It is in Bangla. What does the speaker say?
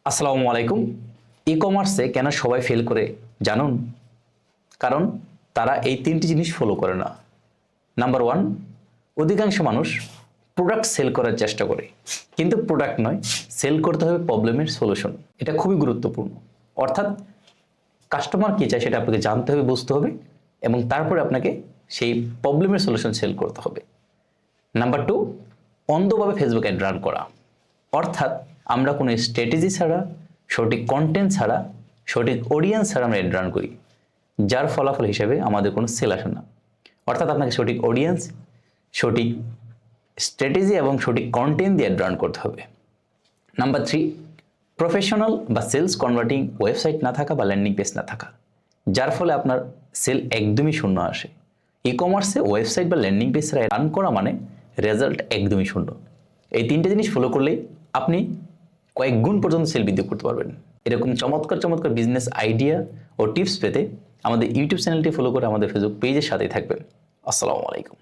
আসসালামু আলাইকুম। ই কমার্সে কেন সবাই ফেল করে জানুন? কারণ তারা এই ৩টি জিনিস ফলো করে না। নাম্বার 1, অধিকাংশ মানুষ প্রোডাক্ট সেল করার চেষ্টা করে, কিন্তু প্রোডাক্ট নয়, সেল করতে হবে প্রবলেমের সলিউশন। এটা খুবই গুরুত্বপূর্ণ। অর্থাৎ কাস্টমার কী চায় সেটা আপনাকে জানতে হবে, বুঝতে হবে, এবং তারপরে আপনাকে সেই প্রবলেমের সলিউশন সেল করতে হবে। নাম্বার 2, অন্ধভাবে ফেসবুক অ্যাড রান করা। অর্থাৎ আমরা কোনো স্ট্র্যাটেজি ছাড়া, সঠিক কন্টেন্ট ছাড়া, সঠিক অডিয়েন্স ছাড়া আমরা অ্যাড রান করি, যার ফলাফল হিসেবে আমাদের কোনো সেল আসে না। অর্থাৎ আপনাকে সঠিক অডিয়েন্স, সঠিক স্ট্র্যাটেজি এবং সঠিক কন্টেন্ট দিয়ে অ্যাড রান করতে হবে। নাম্বার 3, প্রফেশনাল বা সেলস কনভার্টিং ওয়েবসাইট না থাকা বা ল্যান্ডিং পেজ না থাকা, যার ফলে আপনার সেল একদমই শূন্য আসে। ই কমার্সে ওয়েবসাইট বা ল্যান্ডিং পেজ ছাড়া রান করা মানে রেজাল্ট একদমই শূন্য। এই 3টে জিনিস ফলো করলেই আপনি কয়েক গুণ পর্যন্ত সেল বৃদ্ধি করতে পারবেন। এরকম চমৎকার চমৎকার বিজনেস আইডিয়া ও টিপস পেতে আমাদের ইউটিউব চ্যানেলটি ফলো করে আমাদের ফেসবুক পেজের সাথেই থাকবেন। আসসালামু আলাইকুম।